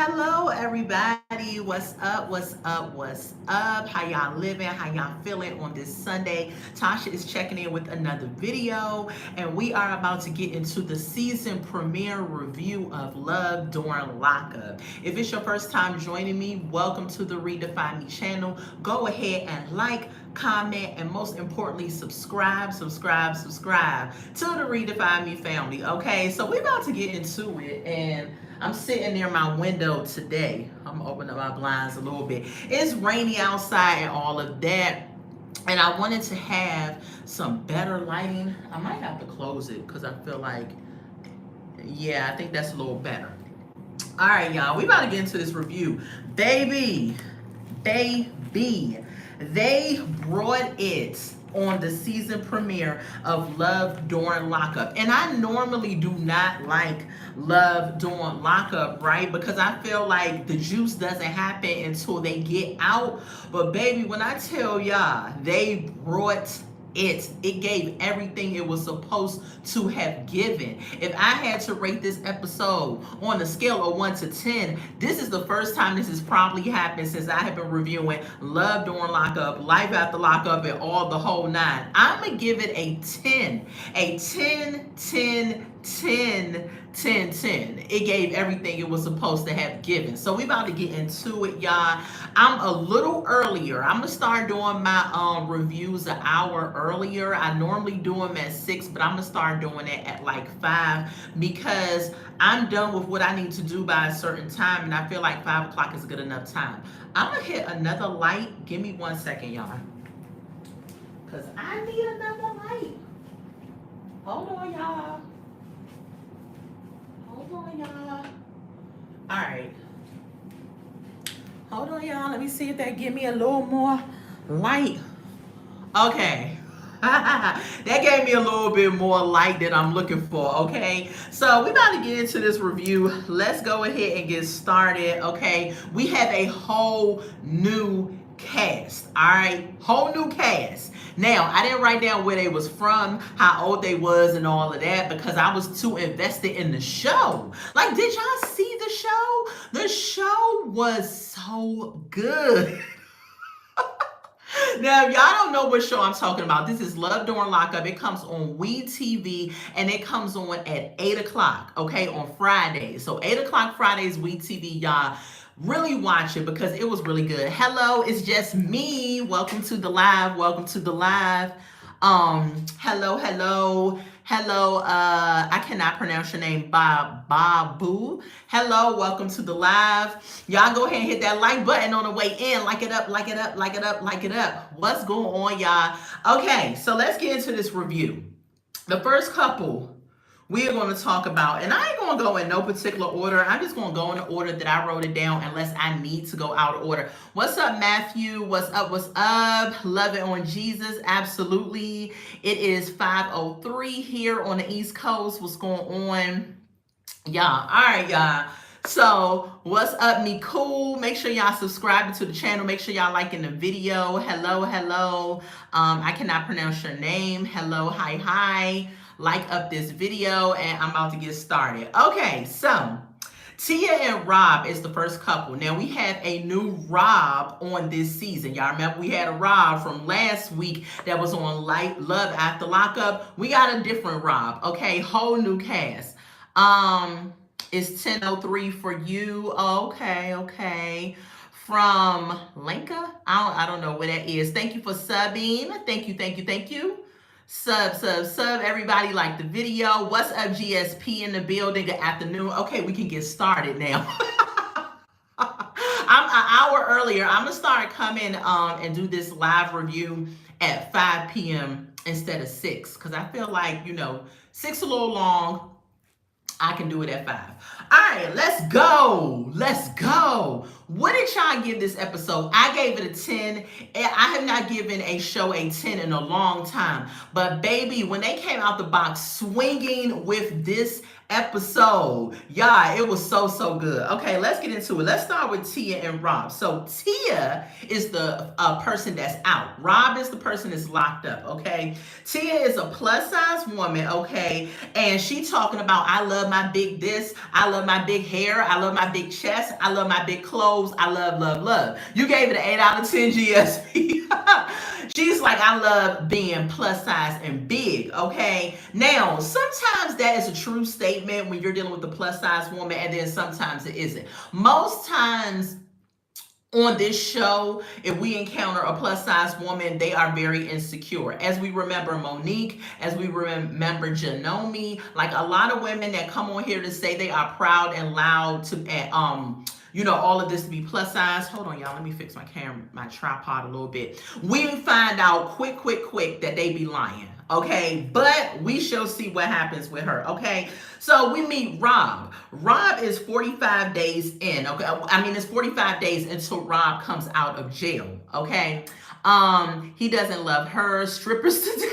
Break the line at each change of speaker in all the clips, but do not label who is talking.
Hello, everybody. What's up? What's up? What's up? How y'all living? How y'all feeling on this Sunday? Tasha is checking in with another video, and we are about to get into the season premiere review of Love During Lockup. If it's your first time joining me, welcome to the Redefine Me channel. Go ahead and like, comment, and most importantly, subscribe to the Redefine Me family. Okay, so we're about to get into it, and I'm sitting near my window today. I'm gonna open up my blinds a little bit. It's rainy outside and all of that. And I wanted to have some better lighting. I might have to close it because I feel like, yeah, I think that's a little better. All right, y'all, we about to get into this review. Baby, they brought it on the season premiere of Love During Lockup. And I normally do not like Love During Lockup, right? Because I feel like the juice doesn't happen until they get out. But baby, when I tell y'all, they brought it gave everything it was supposed to have given. If I had to rate this episode on a scale of 1 to 10, this is the first time this has probably happened since I have been reviewing Love During Lockup, Life After Lockup, and all the whole nine. I'm gonna give it a 10. A 10, 10, 10, 10, 10. It gave everything it was supposed to have given. So we about to get into it, y'all. I'm a little earlier. I'm gonna start doing my reviews an hour earlier. I normally do them at 6, but I'm gonna start doing it at like 5 because I'm done with what I need to do by a certain time, and I feel like 5 o'clock is good enough time. I'm gonna hit another light. Give me 1 second, y'all, because I need another light. Hold on, y'all. Hold on, y'all. All right. Hold on, y'all. Let me see if that give me a little more light. Okay. That gave me a little bit more light that I'm looking for, okay? So we about to get into this review. Let's go ahead and get started, okay? We have a whole new cast, all right? Whole new cast. Now, I didn't write down where they was from, how old they was, and all of that because I was too invested in the show. Like, did y'all see the show? The show was so good. Now, if y'all don't know what show I'm talking about, this is Love During Lockup. It comes on WeTV, and it comes on at 8 o'clock, okay, on Fridays. So 8 o'clock Fridays, WeTV, y'all. Really watch it because it was really good. Hello, it's just me. Welcome to the live. Welcome to the live. Hello. I cannot pronounce your name, Babu. Hello, welcome to the live. Y'all go ahead and hit that like button on the way in. Like it up. What's going on, y'all? Okay, so let's get into this review. The first couple we are going to talk about, and I ain't going to go in no particular order. I'm just going to go in the order that I wrote it down unless I need to go out of order. What's up, Matthew? What's up? Love it on Jesus. Absolutely. It is 5:03 here on the East Coast. What's going on? Y'all. All right, y'all. So, what's up, me cool? Make sure y'all subscribing to the channel. Make sure y'all liking the video. Hello. I cannot pronounce your name. Hello, hi. Like up this video, and I'm about to get started. Okay, so Tia and Rob is the first couple. Now we have a new Rob on this season. Y'all remember we had a Rob from last week that was on Love After Lockup. We got a different Rob. Okay, whole new cast. It's 10:03 for you. Okay. From Lenka. I don't know where that is. Thank you for subbing. Thank you. Sub, everybody like the video. What's up, GSP in the building? Good afternoon. Okay, we can get started now. I'm an hour earlier. I'm gonna start coming and do this live review at 5 p.m. instead of 6 because I feel like, 6 a little long. I can do it at 5. All right, let's go. What did y'all give this episode? I gave it a 10. I have not given a show a 10 in a long time. But baby, when they came out the box swinging with this episode. Yeah, it was so, so good. Okay, let's get into it. Let's start with Tia and Rob. So Tia is the person that's out. Rob is the person that's locked up, okay? Tia is a plus size woman, okay? And she talking about, I love my big this, I love my big hair, I love my big chest, I love my big clothes, I love, love, love. You gave it an 8 out of 10 GSP. She's like, I love being plus size and big, okay? Now, sometimes that is a true statement when you're dealing with a plus size woman, and then sometimes it isn't. Most times, on this show, if we encounter a plus size woman, they are very insecure. As we remember Monique, as we remember Janome, like a lot of women that come on here to say they are proud and loud to, all of this to be plus size. Hold on, y'all. Let me fix my camera, my tripod a little bit. We find out quick that they be lying. Okay, but we shall see what happens with her. Okay, so we meet Rob. Rob is 45 days in. Okay, I mean it's 45 days until Rob comes out of jail. Okay, he doesn't love her. Strippers today.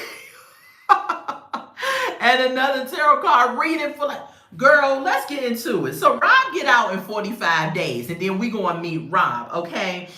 And another tarot card reading for like, girl, let's get into it. So Rob get out in 45 days, and then we gonna meet Rob. Okay,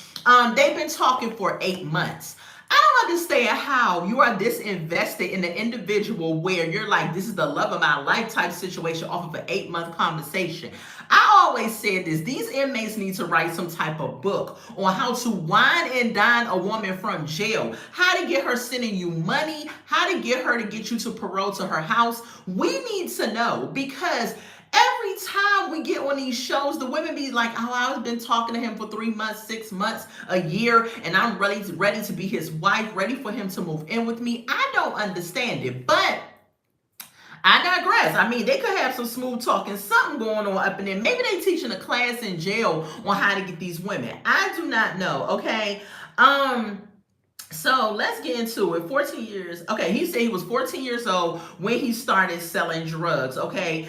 they've been talking for 8 months. I don't understand how you are this invested in the individual where you're like, this is the love of my life type situation off of an 8-month conversation. I always said this, these inmates need to write some type of book on how to wine and dine a woman from jail, how to get her sending you money, how to get her to get you to parole to her house. We need to know, because every time we get on these shows, the women be like, oh, I've been talking to him for 3 months, 6 months, a year, and I'm ready to be his wife, ready for him to move in with me. I don't understand it, but I digress. I mean, they could have some smooth talking, something going on up in there. Maybe they teaching a class in jail on how to get these women. I do not know, okay? So let's get into it. 14 years. Okay, he said he was 14 years old when he started selling drugs. Okay,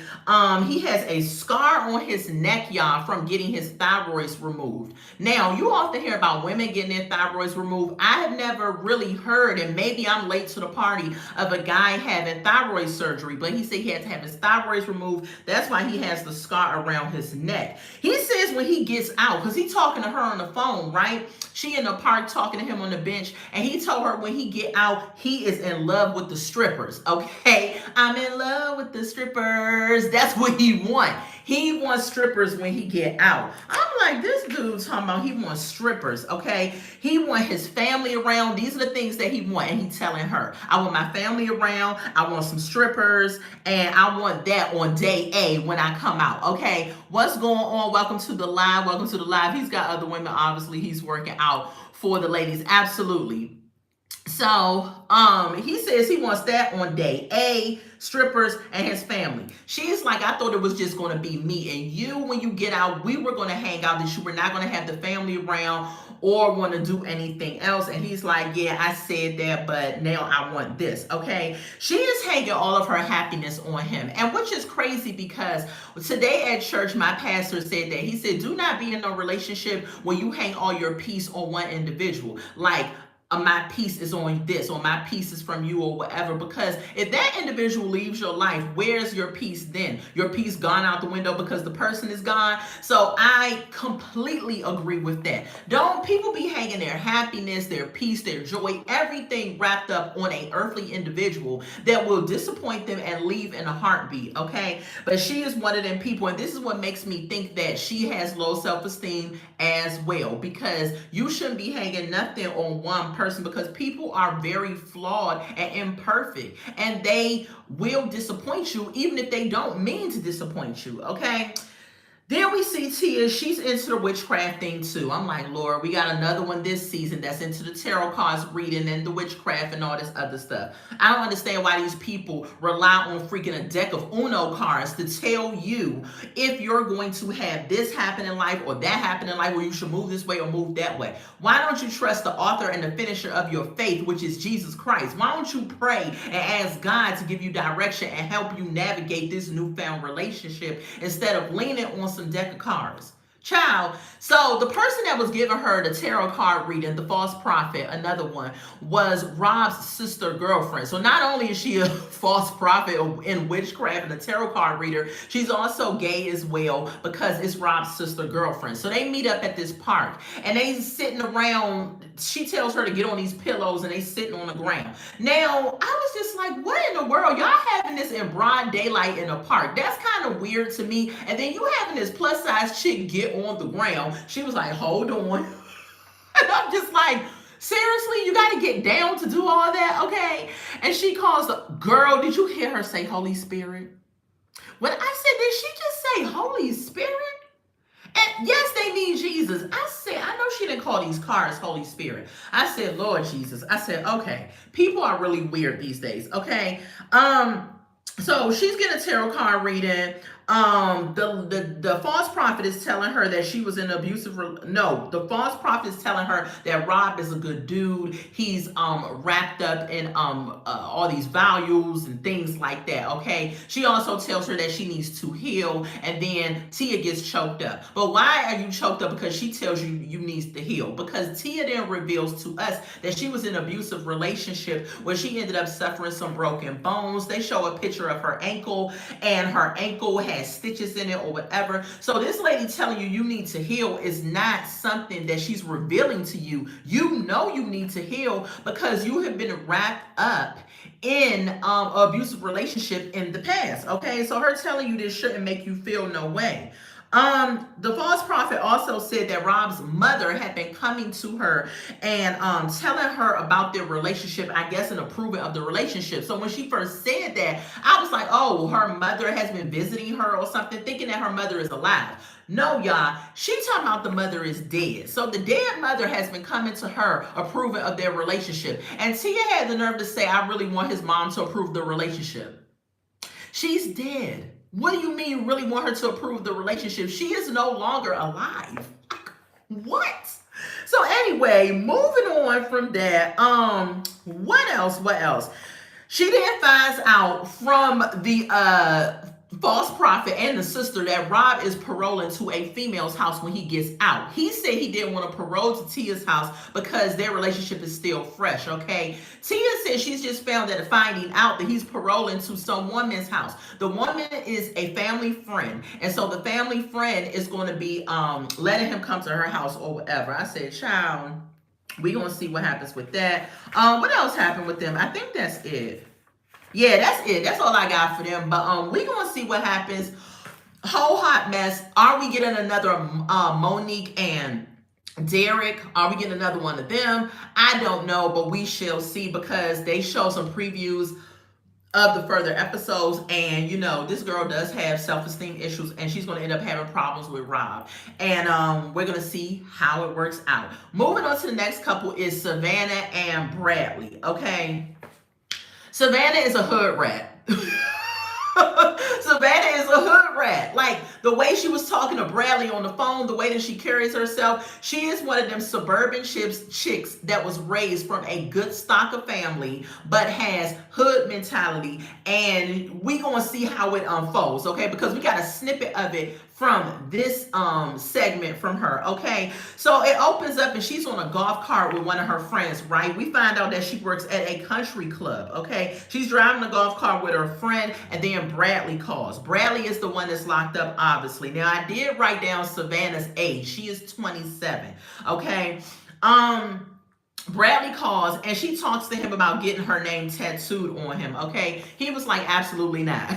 he has a scar on his neck, y'all, from getting his thyroids removed. Now, you often hear about women getting their thyroids removed. I have never really heard, and maybe I'm late to the party, of a guy having thyroid surgery, but he said he had to have his thyroids removed. That's why he has the scar around his neck. He says when he gets out, because he's talking to her on the phone, right? She in the park talking to him on the bench, and he told her when he get out, he is in love with the strippers, okay? I'm in love with the strippers. That's what he want. He wants strippers when he get out. I'm like, this dude talking about he wants strippers, okay? He want his family around. These are the things that he want, and he telling her, I want my family around, I want some strippers, and I want that on day A when I come out, okay? What's going on? Welcome to the live. Welcome to the live. He's got other women, obviously. He's working out for the ladies. Absolutely. So, he says he wants that on day A, strippers, and his family. She's like, I thought it was just going to be me and you when you get out. We were going to hang out, that you were not going to have the family around or want to do anything else. And he's like, yeah, I said that, but now I want this, okay? She is hanging all of her happiness on him. And which is crazy, because today at church, my pastor said that. He said, do not be in a relationship where you hang all your peace on one individual. Like, my peace is on this, or my peace is from you, or whatever. Because if that individual leaves your life, where's your peace then? Your peace gone out the window because the person is gone. So I completely agree with that. Don't people be hanging their happiness, their peace, their joy, everything wrapped up on an earthly individual that will disappoint them and leave in a heartbeat, okay? But she is one of them people, and this is what makes me think that she has low self-esteem as well, because you shouldn't be hanging nothing on one person, because people are very flawed and imperfect, and they will disappoint you even if they don't mean to disappoint you, okay? Then we see Tia, she's into the witchcraft thing too. I'm like, Lord, we got another one this season that's into the tarot cards reading and the witchcraft and all this other stuff. I don't understand why these people rely on freaking a deck of Uno cards to tell you if you're going to have this happen in life or that happen in life, where you should move this way or move that way. Why don't you trust the author and the finisher of your faith, which is Jesus Christ? Why don't you pray and ask God to give you direction and help you navigate this newfound relationship instead of leaning on some deck of cards? Child. So the person that was giving her the tarot card reading, the false prophet, another one, was Rob's sister girlfriend. So not only is she a false prophet in witchcraft and a tarot card reader, she's also gay as well because it's Rob's sister girlfriend. So they meet up at this park and they sitting around. She tells her to get on these pillows and they sitting on the ground. Now I was just like, what in the world? Y'all having this in broad daylight in a park? That's kind of weird to me. And then you having this plus size chick get on the ground. She was like, hold on. And I'm just like, seriously, you got to get down to do all that, okay? And she calls the girl. Did you hear her say Holy Spirit? When I said, did she just say Holy Spirit? And yes, they mean Jesus. I said, I know she didn't call these cars Holy Spirit. I said, Lord Jesus. I said, okay, people are really weird these days, okay? So she's getting a tarot card reading. The false prophet is telling her that she was in an abusive. No, the false prophet is telling her that Rob is a good dude. He's wrapped up in all these values and things like that. Okay. She also tells her that she needs to heal, and then Tia gets choked up. But why are you choked up? Because she tells you you need to heal. Because Tia then reveals to us that she was in an abusive relationship where she ended up suffering some broken bones. They show a picture of her ankle, and her ankle has stitches in it or whatever. So this lady telling you need to heal is not something that she's revealing to you. You know you need to heal because you have been wrapped up in an abusive relationship in the past. Okay, so her telling you this shouldn't make you feel no way. The false prophet also said that Rob's mother had been coming to her and telling her about their relationship, I guess, and approving of the relationship. So when she first said that, I was like, oh, her mother has been visiting her or something, thinking that her mother is alive. No, y'all, she talking about the mother is dead. So the dead mother has been coming to her approving of their relationship. And Tia had the nerve to say, I really want his mom to approve the relationship. She's dead. What do you mean you really want her to approve the relationship? She is no longer alive. What? So anyway, moving on from that, what else? She then finds out from the false prophet and the sister that Rob is paroling to a female's house when he gets out. He said he didn't want to parole to Tia's house because their relationship is still fresh, okay? Tia said she's just found that finding out that he's paroling to some woman's house. The woman is a family friend, and so the family friend is going to be letting him come to her house or whatever. I said, child, we gonna see what happens with that. What else happened with them? I think that's it. Yeah, that's it. That's all I got for them. But we gonna see what happens. Whole hot mess. Are we getting another Monique and Derek? Are we getting another one of them? I don't know, but we shall see because they show some previews of the further episodes, and you know this girl does have self-esteem issues, and she's going to end up having problems with Rob, and we're going to see how it works out. Moving on to the next couple is Savannah and Bradley. Okay, Savannah is a hood rat. Savannah is a hood rat. Like the way she was talking to Bradley on the phone, the way that she carries herself, she is one of them suburban chicks that was raised from a good stock of family, but has hood mentality. And we gonna see how it unfolds, okay? Because we got a snippet of it from this segment from her, okay? So it opens up and she's on a golf cart with one of her friends, right? We find out that she works at a country club, okay? She's driving the golf cart with her friend, and then Bradley calls. Bradley is the one that's locked up, obviously. Now, I did write down Savannah's age. She is 27, okay? Bradley calls and she talks to him about getting her name tattooed on him, okay? He was like, absolutely not.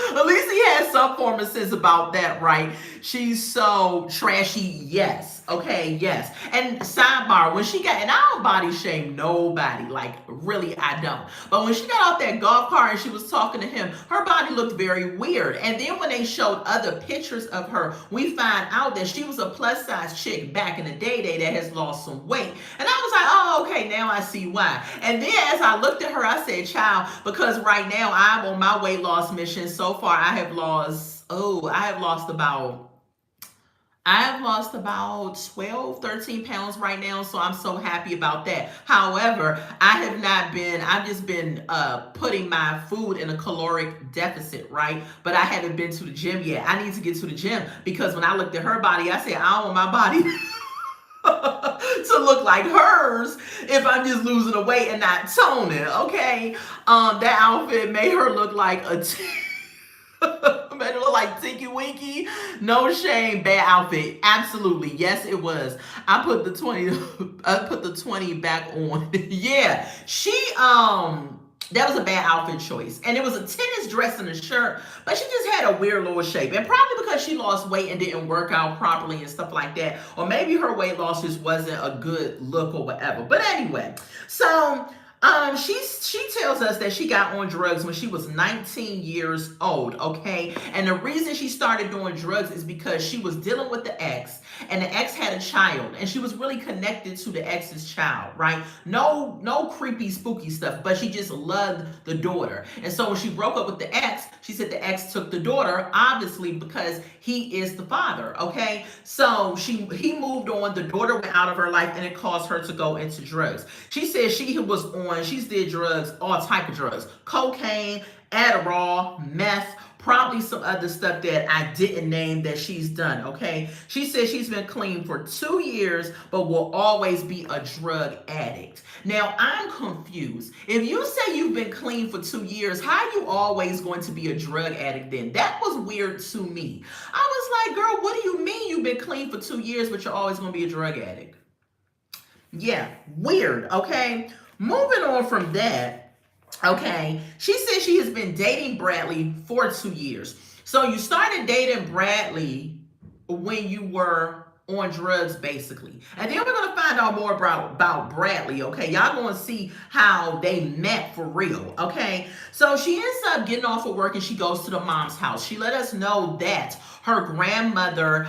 At least he has some form of sense about that, right? She's so trashy, yes. Okay, yes. And sidebar, when she got, and I don't body shame nobody, like really I don't. But when she got off that golf cart and she was talking to him, her body looked very weird. And then when they showed other pictures of her, we find out that she was a plus size chick back in the day that has lost some weight. And I was like, oh, okay, now I see why. And then as I looked at her, I said, child, because right now I'm on my weight loss mission. So far, I have lost about, I have lost about 12, 13 pounds right now, so I'm so happy about that. However, I've just been putting my food in a caloric deficit, right? But I haven't been to the gym yet. I need to get to the gym because when I looked at her body, I said, I don't want my body to look like hers if I'm just losing the weight and not toning, okay? That outfit made her look like a made her look like Tinky Winky. No shame, bad outfit. Absolutely. Yes, it was. I put the 20 I put the 20 back on. Yeah. That was a bad outfit choice. And it was a tennis dress and a shirt, but she just had a weird little shape. And probably because she lost weight and didn't work out properly and stuff like that. Or maybe her weight loss just wasn't a good look or whatever. But anyway, so she tells us that she got on drugs when she was 19 years old, okay? And the reason she started doing drugs is because she was dealing with the ex, and the ex had a child, and she was really connected to the ex's child, right? No creepy, spooky stuff, but she just loved the daughter. And so when she broke up with the ex, she said the ex took the daughter, obviously because he is the father, okay? So he moved on, the daughter went out of her life, and it caused her to go into drugs. She said she's did drugs, all type of drugs, cocaine, Adderall, meth, probably some other stuff that I didn't name that she's done, okay? She says she's been clean for 2 years, but will always be a drug addict. Now, I'm confused. If you say you've been clean for 2 years, how are you always going to be a drug addict then? That was weird to me. I was like, girl, what do you mean you've been clean for 2 years, but you're always going to be a drug addict? Yeah, weird, okay? Moving on from that, okay, she says she has been dating Bradley for 2 years. So you started dating Bradley when you were on drugs, basically. And then we're going to find out more about Bradley, okay? Y'all going to see how they met for real, okay? So she ends up getting off of work and she goes to the mom's house. She let us know that her grandmother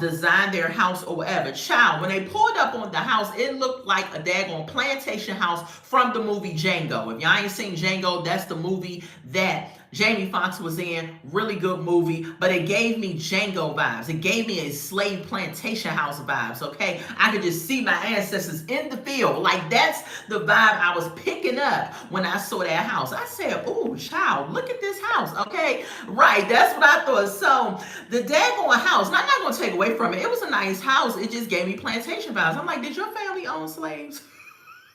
designed their house or whatever. Child, when they pulled up on the house, it looked like a daggone plantation house from the movie Django. If y'all ain't seen Django, that's the movie that Jamie Foxx was in. Really good movie, but it gave me Django vibes. It gave me a slave plantation house vibes, okay? I could just see my ancestors in the field. Like, that's the vibe I was picking up when I saw that house. I said, oh, child, look at this house, okay? Right, that's what I thought. So, the daggone house, now I'm not going to take away from it. It was a nice house. It just gave me plantation vibes. I'm like, did your family own slaves?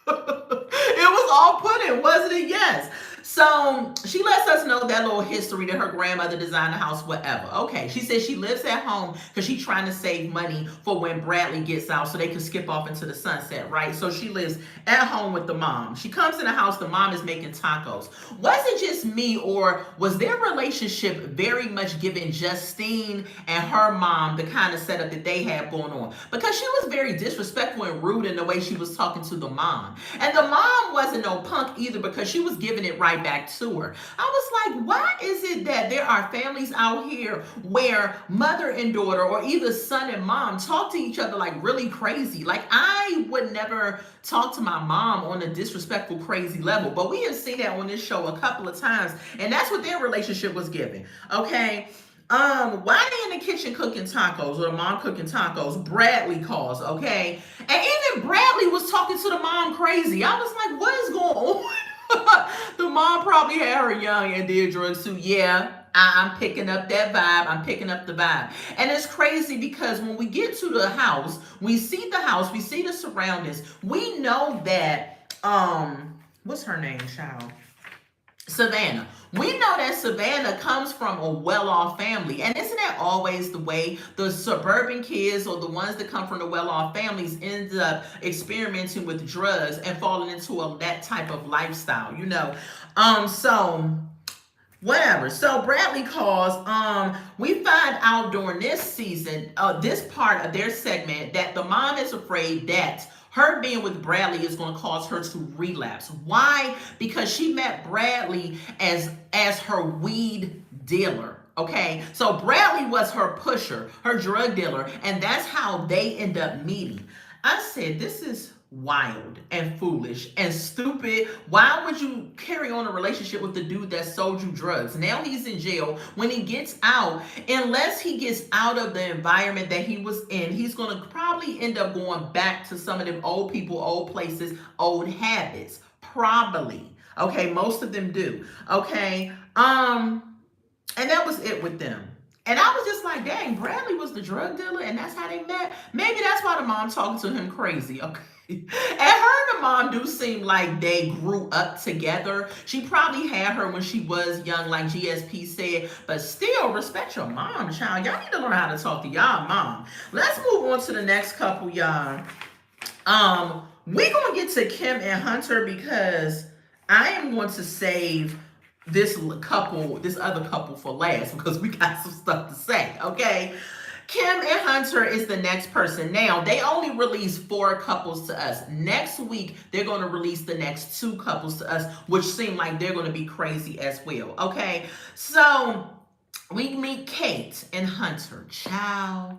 It was all put in, wasn't it? Yes. So she lets us know that little history that her grandmother designed the house, whatever. Okay, she says she lives at home because she's trying to save money for when Bradley gets out so they can skip off into the sunset, right? So she lives at home with the mom. She comes in the house, the mom is making tacos. Was it just me, or was their relationship very much giving Justine and her mom the kind of setup that they had going on? Because she was very disrespectful and rude in the way she was talking to the mom. And the mom wasn't no punk either because she was giving it right back to her. I was like, why is it that there are families out here where mother and daughter, or either son and mom, talk to each other like really crazy? Like, I would never talk to my mom on a disrespectful, crazy level, but we have seen that on this show a couple of times, and that's what their relationship was giving, okay? Why they in the kitchen cooking tacos, or the mom cooking tacos? Bradley calls, okay? And even Bradley was talking to the mom crazy. I was like, what is going on? The mom probably had her young and did drugs too. Yeah, I'm picking up that vibe. I'm picking up the vibe. And it's crazy because when we get to the house, we see the house, we see the surroundings. We know that, what's her name, child? Savannah. We know that Savannah comes from a well-off family. And isn't that always the way? The suburban kids, or the ones that come from the well-off families, end up experimenting with drugs and falling into that type of lifestyle, you know? So whatever. So Bradley calls. We find out during this season, this part of their segment, that the mom is afraid that her being with Bradley is going to cause her to relapse. Why? Because she met Bradley as her weed dealer. Okay, so Bradley was her pusher, her drug dealer, and that's how they end up meeting. I said, this is wild and foolish and stupid. Why would you carry on a relationship with the dude that sold you drugs? Now he's in jail. When he gets out, unless he gets out of the environment that he was in, he's going to probably end up going back to some of them old people, old places, old habits. Probably. Okay, most of them do. Okay. And that was it with them. And I was just like, dang, Bradley was the drug dealer and that's how they met. Maybe that's why the mom talking to him crazy. Okay. And her and the mom do seem like they grew up together. She probably had her when she was young, like GSP said, but still respect your mom, child. Y'all need to learn how to talk to y'all mom. Let's move on to the next couple, y'all. We're gonna get to Kim and Hunter because I am going to save this other couple for last because we got some stuff to say, okay? Kim and Hunter is the next person. Now, they only released 4 couples to us. Next week, they're going to release the next 2 couples to us, which seem like they're going to be crazy as well, okay? So, we meet Kate and Hunter. Child,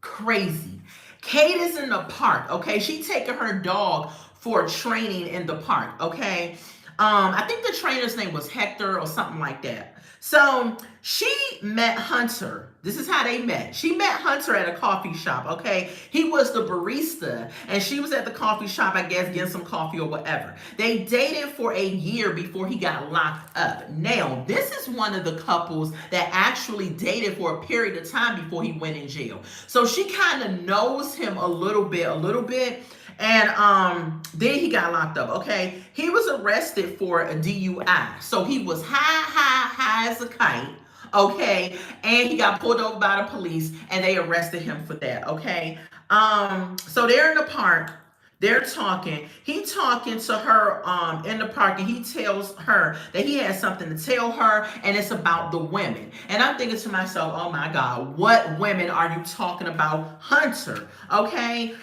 crazy. Kate is in the park, okay? She taking her dog for training in the park, okay? I think the trainer's name was Hector or something like that. So she met Hunter. This is how they met. She met Hunter at a coffee shop, okay? He was the barista, and she was at the coffee shop, I guess, getting some coffee or whatever. They dated for a year before he got locked up. Now, this is one of the couples that actually dated for a period of time before he went in jail. So she kind of knows him a little bit. And then he got locked up, okay? He was arrested for a DUI. So he was high as a kite, okay? And he got pulled over by the police and they arrested him for that, okay? So they're in the park. They're talking. He talking to her in the park, and he tells her that he has something to tell her, and it's about the women. And I'm thinking to myself, oh my God, what women are you talking about, Hunter? Okay.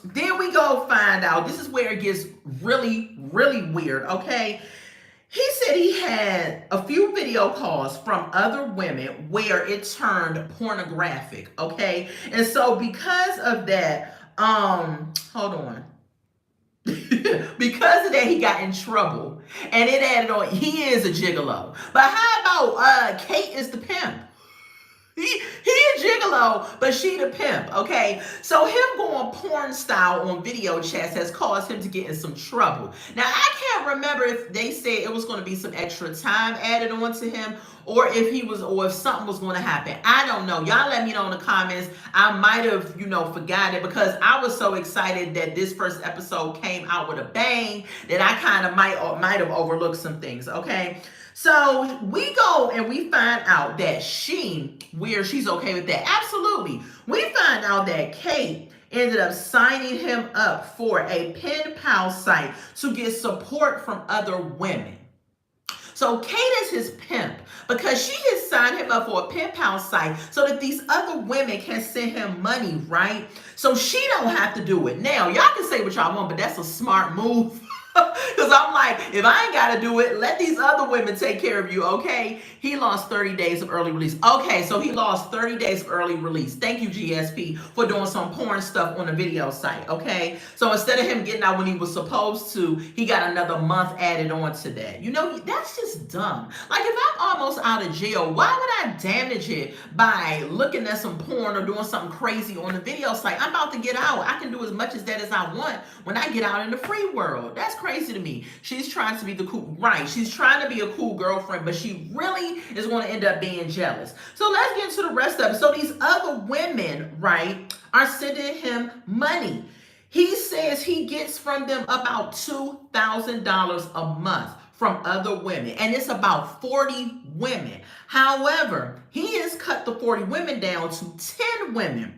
Then we go find out. This is where it gets really, really weird. Okay. He said he had a few video calls from other women where it turned pornographic. Okay. And so because of that, hold on. Because of that, he got in trouble. And it added on, he is a gigolo. But how about Kate is the pimp? He a gigolo, but she the pimp, okay? So him going porn style on video chats has caused him to get in some trouble. Now, I can't remember if they said it was going to be some extra time added on to him, or if something was going to happen. I don't know. Y'all let me know in the comments. I might have, forgot it because I was so excited that this first episode came out with a bang that I kind of might have overlooked some things, okay? So we go and we find out that she's okay with that. Absolutely. We find out that Kate ended up signing him up for a pen pal site to get support from other women. So Kate is his pimp because she has signed him up for a pen pal site so that these other women can send him money, right? So she don't have to do it. Now, y'all can say what y'all want, but that's a smart move. Because I'm like, if I ain't got to do it, let these other women take care of you, okay? He lost 30 days of early release. Okay, so he lost 30 days of early release. Thank you, GSP, for doing some porn stuff on the video site, okay? So instead of him getting out when he was supposed to, he got another month added on to that. That's just dumb. Like, if I'm almost out of jail, why would I damage it by looking at some porn or doing something crazy on the video site? I'm about to get out. I can do as much as that as I want when I get out in the free world. That's crazy to me. She's trying to be the cool, right? She's trying to be a cool girlfriend, but she really is going to end up being jealous. So let's get into the rest of it. So these other women, right, are sending him money. He says he gets from them about $2,000 a month from other women, and it's about 40 women. However, he has cut the 40 women down to 10 women.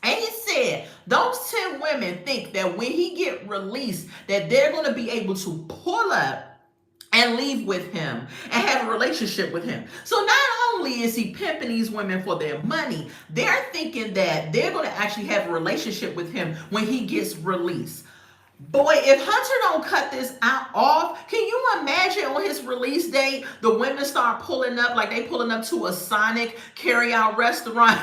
And he said those 10 women think that when he get released, that they're going to be able to pull up and leave with him and have a relationship with him. So not only is he pimping these women for their money, they're thinking that they're going to actually have a relationship with him when he gets released. Boy, if Hunter don't cut this out off, can you imagine on his release date, the women start pulling up like they pulling up to a Sonic carry-out restaurant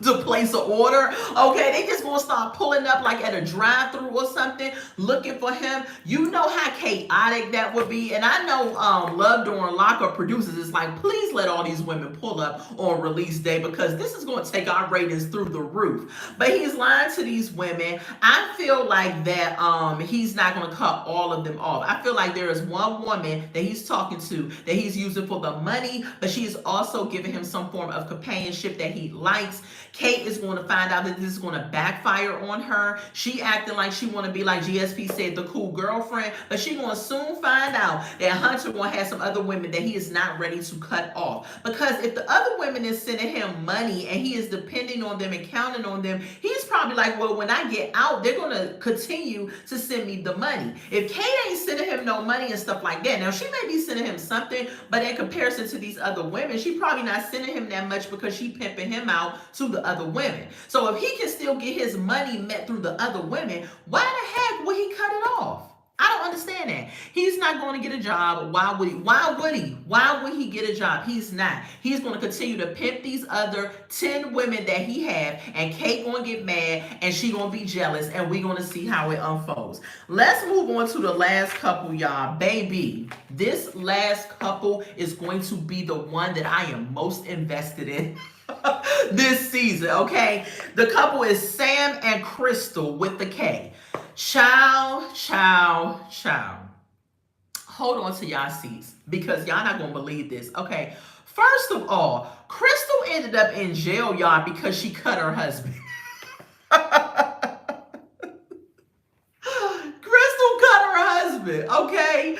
to place an order? Okay, they just gonna start pulling up like at a drive-through or something, looking for him. You know how chaotic that would be. And I know Love During Lockup producers is like, please let all these women pull up on release day because this is gonna take our ratings through the roof. But he's lying to these women. I feel like that he's not going to cut all of them off. I feel like there is one woman that he's talking to that he's using for the money, but she is also giving him some form of companionship that he likes. Kate is going to find out that this is going to backfire on her. She acting like she want to be, like GSP said, the cool girlfriend, but she going to soon find out that Hunter going to have some other women that he is not ready to cut off. Because if the other women is sending him money and he is depending on them and counting on them, he's probably like, well, when I get out, they're going to continue to send me the money. If Kate ain't sending him no money and stuff like that, now she may be sending him something, but in comparison to these other women, she probably not sending him that much because she pimping him out to the other women. So if he can still get his money met through the other women, why the heck would he cut it off? I don't understand that. He's not going to get a job. Why would he? Why would he? Why would he get a job? He's not. He's going to continue to pimp these other 10 women that he had, and Kate going to get mad, and she going to be jealous, and we're going to see how it unfolds. Let's move on to the last couple, y'all. Baby, this last couple is going to be the one that I am most invested in this season, okay? The couple is Sam and Crystal with the K. Child. Hold on to y'all seats because y'all not gonna believe this. Okay, first of all, Crystal ended up in jail, y'all, because she cut her husband. Crystal cut her husband. Okay,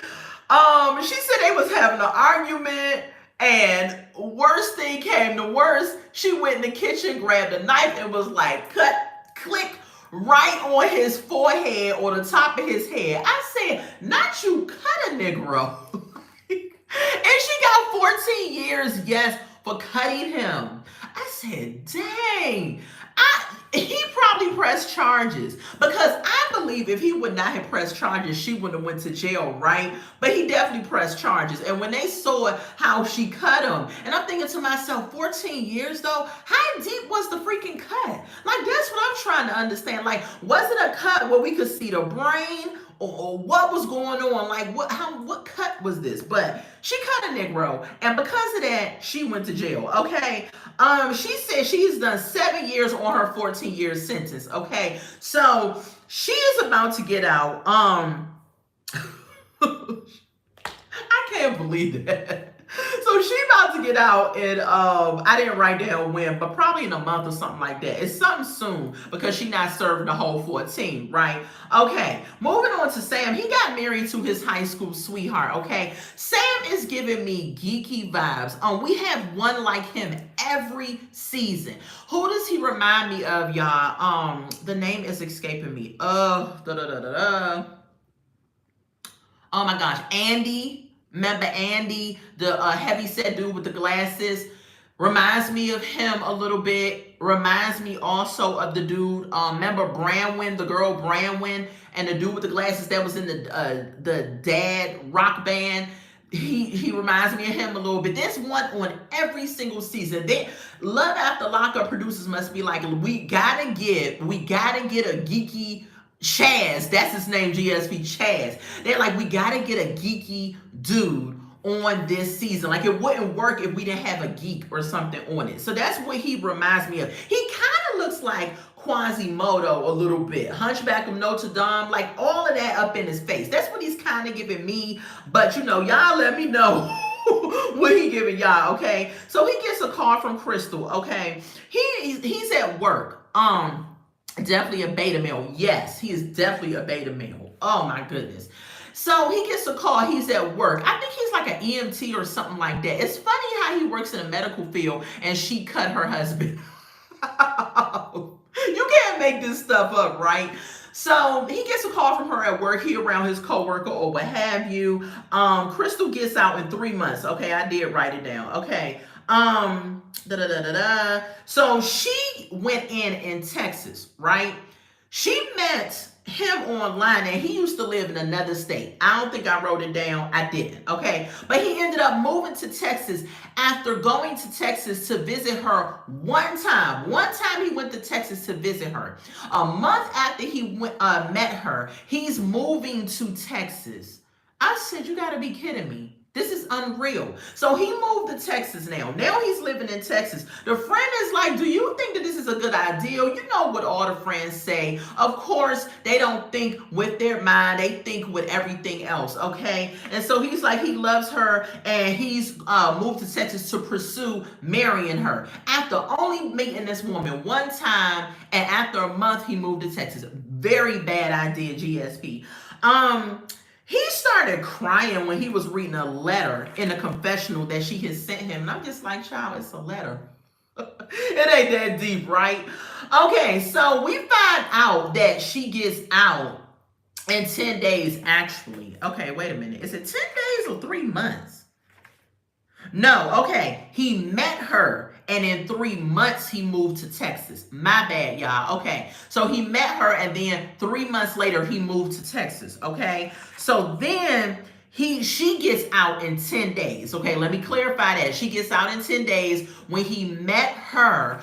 she said they was having an argument. And worst thing came to worst, she went in the kitchen, grabbed a knife, and was like, cut, click, right on his forehead or the top of his head. I said, not you cut a Negro. And she got 14 years, yes, for cutting him. I said, dang. He probably pressed charges because I believe if he would not have pressed charges, she wouldn't have went to jail, right? But he definitely pressed charges. And when they saw how she cut him, and I'm thinking to myself, 14 years though, how deep was the freaking cut? Like, that's what I'm trying to understand. Like, was it a cut where we could see the brain? Or what was going on? Like, what cut was this? But she cut a Negro, and because of that, she went to jail. Okay. She said she's done 7 years on her 14-year sentence. Okay, so she is about to get out. I can't believe that. So she about to get out, and I didn't write down when, but probably in a month or something like that. It's something soon because she not serving the whole 14, right? Okay, moving on to Sam. He got married to his high school sweetheart, okay? Sam is giving me geeky vibes. We have one like him every season. Who does he remind me of, y'all? The name is escaping me. Oh my gosh, Andy. Remember Andy, the heavy-set dude with the glasses? Reminds me of him a little bit. Reminds me also of the dude, remember Branwyn, the girl Branwyn, and the dude with the glasses that was in the dad rock band. He reminds me of him a little bit. There's one on every single season. Love After Lockup producers must be like, we gotta get a geeky Chaz, that's his name, GSP, Chaz. They're like, we gotta get a geeky dude on this season. Like, it wouldn't work if we didn't have a geek or something on it. So that's what he reminds me of. He kind of looks like Quasimodo a little bit. Hunchback of Notre Dame, like all of that up in his face. That's what he's kind of giving me. But, y'all let me know what he giving y'all, okay? So he gets a call from Crystal, okay? He's at work. Definitely a beta male. Yes, he is definitely a beta male. Oh my goodness. So he gets a call. He's at work. I think he's like an EMT or something like that. It's funny how he works in a medical field and she cut her husband. You can't make this stuff up, right? So he gets a call from her at work. He around his coworker or what have you. Crystal gets out in 3 months. Okay, I did write it down. Okay. So she went in Texas, right? She met him online, and he used to live in another state. I don't think I wrote it down. I didn't. Okay. But he ended up moving to Texas after going to Texas to visit her one time. One time he went to Texas to visit her. A month after he met her, he's moving to Texas. I said, you got to be kidding me. This is unreal. So he moved to Texas now. Now he's living in Texas. The friend is like, do you think that this is a good idea? You know what all the friends say. Of course, they don't think with their mind. They think with everything else, okay? And so he's like, he loves her, and he's moved to Texas to pursue marrying her. After only meeting this woman one time, and after a month, he moved to Texas. Very bad idea, GSP. He started crying when he was reading a letter in a confessional that she had sent him. And I'm just like, child, it's a letter. It ain't that deep, right? Okay, so we find out that she gets out in 10 days, actually. Okay, wait a minute. Is it 10 days or 3 months? No, okay. He met her, and in 3 months, he moved to Texas. My bad, y'all. Okay, so he met her, and then 3 months later, he moved to Texas, okay? So then she gets out in 10 days, okay? Let me clarify that. She gets out in 10 days. When he met her,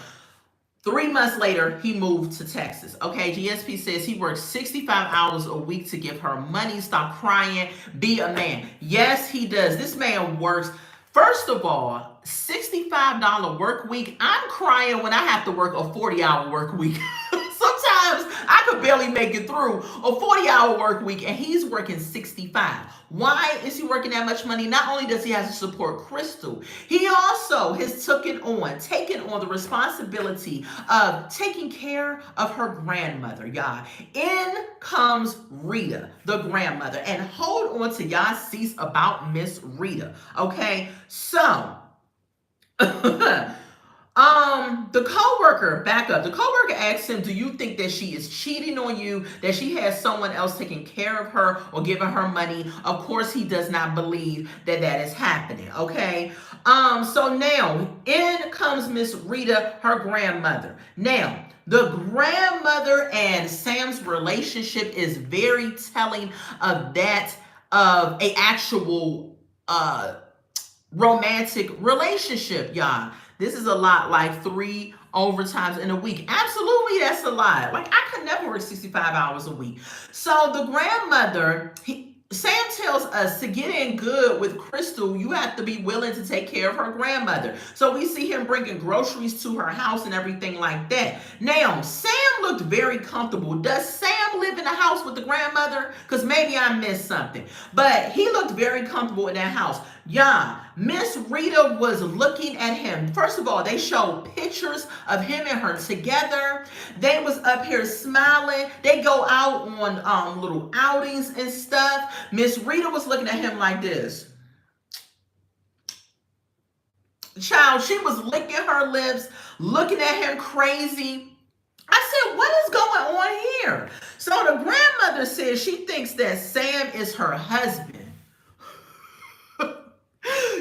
3 months later, he moved to Texas. Okay, GSP says he works 65 hours a week to give her money. Stop crying. Be a man. Yes, he does. This man works. First of all, $65 work week. I'm crying when I have to work a 40-hour work week. Sometimes I could barely make it through a 40-hour work week, and he's working 65. Why is he working that much money? Not only does he have to support Crystal, he also has taken on the responsibility of taking care of her grandmother, y'all. In comes Rita, the grandmother. And hold on to y'all seats about Miss Rita, okay? So, the coworker, back up. The coworker asked him, do you think that she is cheating on you, that she has someone else taking care of her or giving her money? Of course, he does not believe that that is happening, okay? So now, in comes Miss Rita, her grandmother. Now, the grandmother and Sam's relationship is very telling of that, of a actual romantic relationship, y'all. This is a lot, like 3 overtimes in a week. Absolutely, that's a lot. Like, I could never work 65 hours a week. So the grandmother, Sam tells us to get in good with Crystal, you have to be willing to take care of her grandmother. So we see him bringing groceries to her house and everything like that. Now, Sam looked very comfortable. Does Sam live in the house with the grandmother? Because maybe I missed something. But he looked very comfortable in that house. Yeah, Miss Rita was looking at him. First of all, they showed pictures of him and her together. They was up here smiling. They go out on little outings and stuff. Miss Rita was looking at him like this. Child, she was licking her lips, looking at him crazy. I said, what is going on here? So the grandmother says she thinks that Sam is her husband.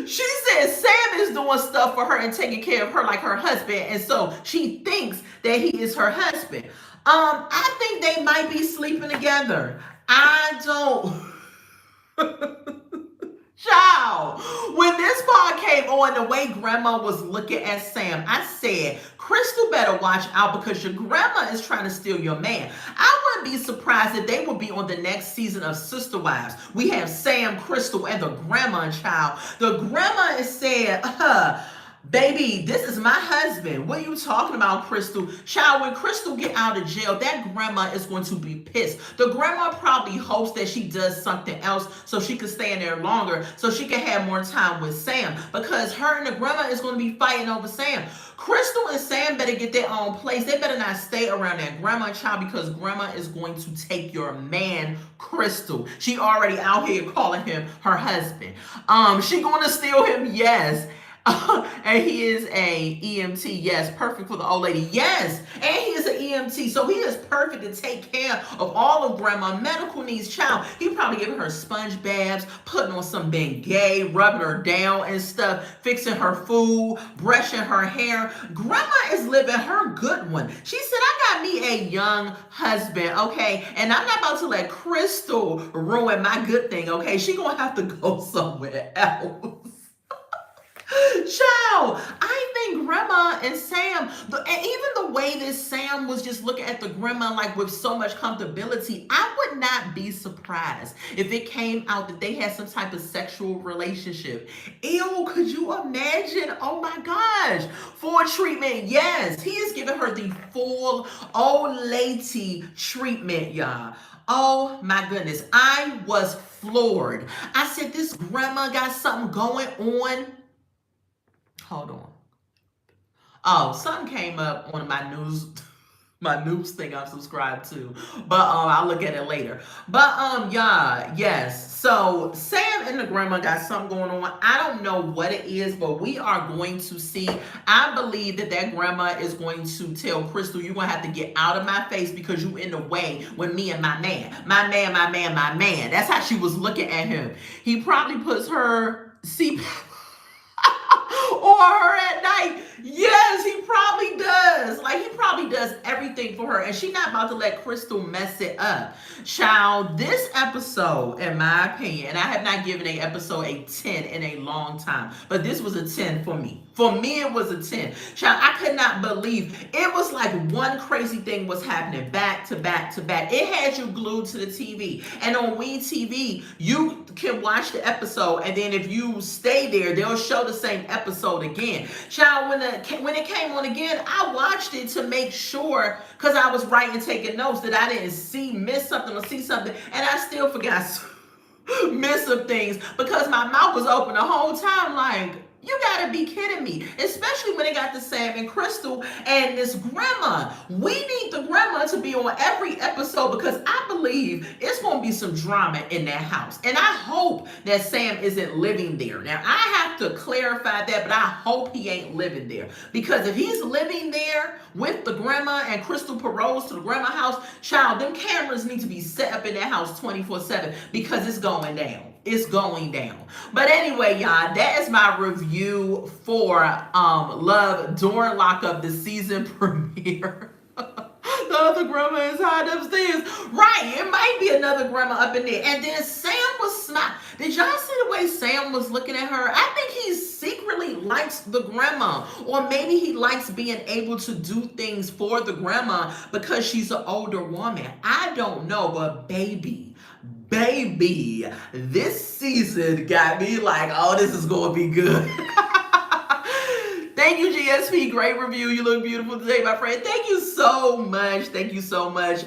She says Sam is doing stuff for her and taking care of her like her husband, and so she thinks that he is her husband. I think they might be sleeping together. I don't. Child, when this part came on, the way grandma was looking at Sam, I said, Crystal better watch out because your grandma is trying to steal your man. I wouldn't be surprised if they would be on the next season of Sister Wives. We have Sam, Crystal, and the grandma and child. The grandma is saying, baby, this is my husband. What are you talking about, Crystal? Child, when Crystal get out of jail, that grandma is going to be pissed. The grandma probably hopes that she does something else so she can stay in there longer, so she can have more time with Sam, because her and the grandma is going to be fighting over Sam. Crystal and Sam better get their own place. They better not stay around that grandma and child, because grandma is going to take your man, Crystal. She already out here calling him her husband. She going to steal him? Yes. And he is a EMT, yes, perfect for the old lady, yes, and he is an EMT, so he is perfect to take care of all of grandma's medical needs. Child, he probably giving her sponge baths, putting on some Bengay, rubbing her down and stuff, fixing her food, brushing her hair. Grandma is living her good one. She said, I got me a young husband, okay? And I'm not about to let Crystal ruin my good thing, okay? She gonna have to go somewhere else. Child, I think Grandma and Sam, and even the way that Sam was just looking at the grandma like with so much comfortability, I would not be surprised if it came out that they had some type of sexual relationship. Ew, could you imagine? Oh my gosh. Full treatment, yes. He is giving her the full old lady treatment, y'all. Oh my goodness. I was floored. I said, this grandma got something going on. Hold on. Oh, something came up on my news thing I'm subscribed to. But I'll look at it later. But yeah, yes. So Sam and the grandma got something going on. I don't know what it is, but we are going to see. I believe that grandma is going to tell Crystal, you're gonna have to get out of my face because you in the way with me and my man. My man, my man, my man. That's how she was looking at him. He probably puts her CPAP or her at night. Yes, he probably does. Like, he probably does everything for her. And she's not about to let Crystal mess it up. Child, this episode, in my opinion, and I have not given a episode a 10 in a long time, but this was a 10 for me. For me, it was a 10. Child, I could not believe. It was like one crazy thing was happening back to back to back. It had you glued to the TV. And on We TV, you can watch the episode, and then if you stay there, they'll show the same episode again. Child, when it came on again, I watched it to make sure, because I was writing, taking notes, that I didn't miss something or see something, and I still forgot miss some things because my mouth was open the whole time like, you gotta be kidding me. Especially when it got to Sam and Crystal and this grandma. We need the grandma to be on every episode because I believe it's gonna be some drama in that house. And I hope that Sam isn't living there. Now, I have to clarify that, but I hope he ain't living there. Because if he's living there with the grandma and Crystal Perot's to the grandma house, child, them cameras need to be set up in that house 24/7 because it's going down. It's going down. But anyway, y'all, that is my review for Love during Lockup, the season premiere. The other grandma is hiding upstairs. Right, it might be another grandma up in there. And then Sam was smiling. Did y'all see the way Sam was looking at her? I think he secretly likes the grandma. Or maybe he likes being able to do things for the grandma because she's an older woman. I don't know, but baby, this season got me like, oh, this is going to be good. Thank you, GSP. Great review. You look beautiful today, my friend. Thank you so much. Thank you so much.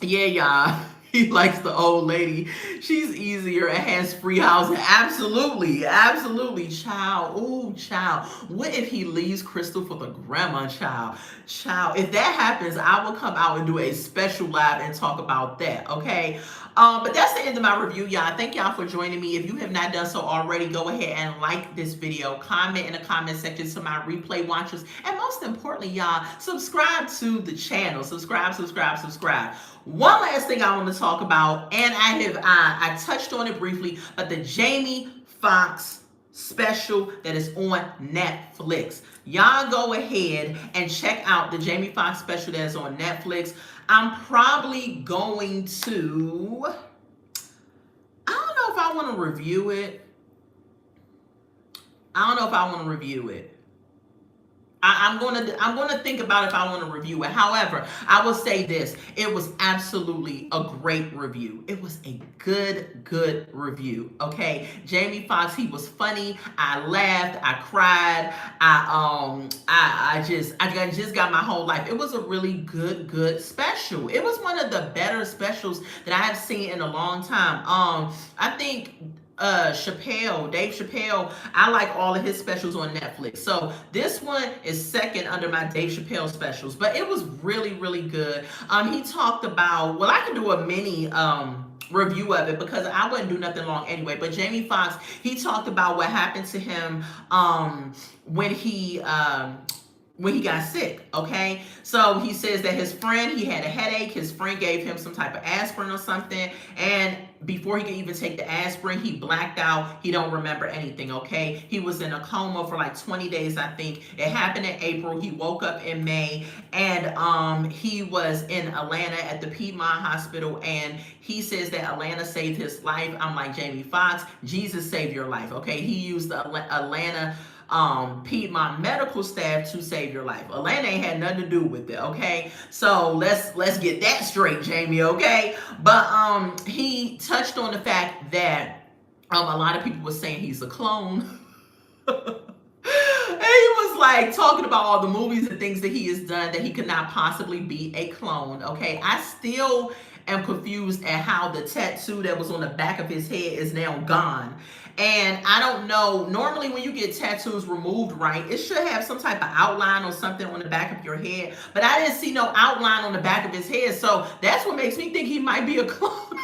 Yeah, y'all. He likes the old lady. She's easier and has free housing. Absolutely. Absolutely. Child. Ooh, child. What if he leaves Crystal for the grandma, child? Child. If that happens, I will come out and do a special live and talk about that. Okay. But that's the end of my review, y'all. Thank y'all for joining me. If you have not done so already, go ahead and like this video, comment in the comment section to my replay watchers, and most importantly, y'all, subscribe to the channel. Subscribe. One last thing I want to talk about, and I touched on it briefly, but the Jamie Foxx special that is on Netflix. Y'all go ahead and check out the Jamie Foxx special that is on Netflix. I'm probably going to, I don't know if I want to review it. I'm going to think about if I want to review it. However, I will say this. It was absolutely a great review. It was a good review. Okay. Jamie Foxx, he was funny. I laughed. I cried. I just got my whole life. It was a really good special. It was one of the better specials that I have seen in a long time. I think Dave Chappelle, I like all of his specials on Netflix. So this one is second under my Dave Chappelle specials, but it was really good. He talked about, well, I could do a mini review of it because I wouldn't do nothing long anyway, but Jamie Foxx, he talked about what happened to him when he when he got sick, okay? So he says that his friend, he had a headache. His friend gave him some type of aspirin or something. And before he could even take the aspirin, he blacked out. He don't remember anything, okay? He was in a coma for like 20 days, I think. It happened in April. He woke up in May. And he was in Atlanta at the Piedmont Hospital. And he says that Atlanta saved his life. I'm like, Jamie Foxx, Jesus saved your life, okay? He used the Atlanta Piedmont medical staff to save your life. Atlanta ain't had nothing to do with it, okay? So let's get that straight, Jamie, okay? But he touched on the fact that a lot of people were saying he's a clone. And he was like talking about all the movies and things that he has done, that he could not possibly be a clone, okay? I still am confused at how the tattoo that was on the back of his head is now gone. And I don't know, normally when you get tattoos removed, right, it should have some type of outline or something on the back of your head. But I didn't see no outline on the back of his head. So that's what makes me think he might be a clone.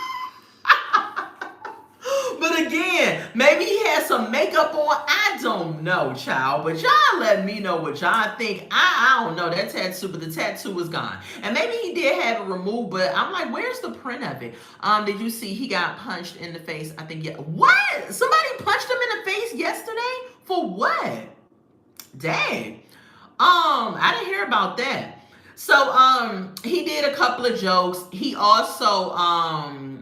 But again, maybe he has some makeup on. I don't know, child. But y'all let me know what y'all think. I don't know that tattoo, but the tattoo was gone. And maybe he did have it removed, but I'm like, where's the print of it? Did you see he got punched in the face? I think, yeah. What? Somebody punched him in the face yesterday? For what? Dang. I didn't hear about that. So, he did a couple of jokes. He also,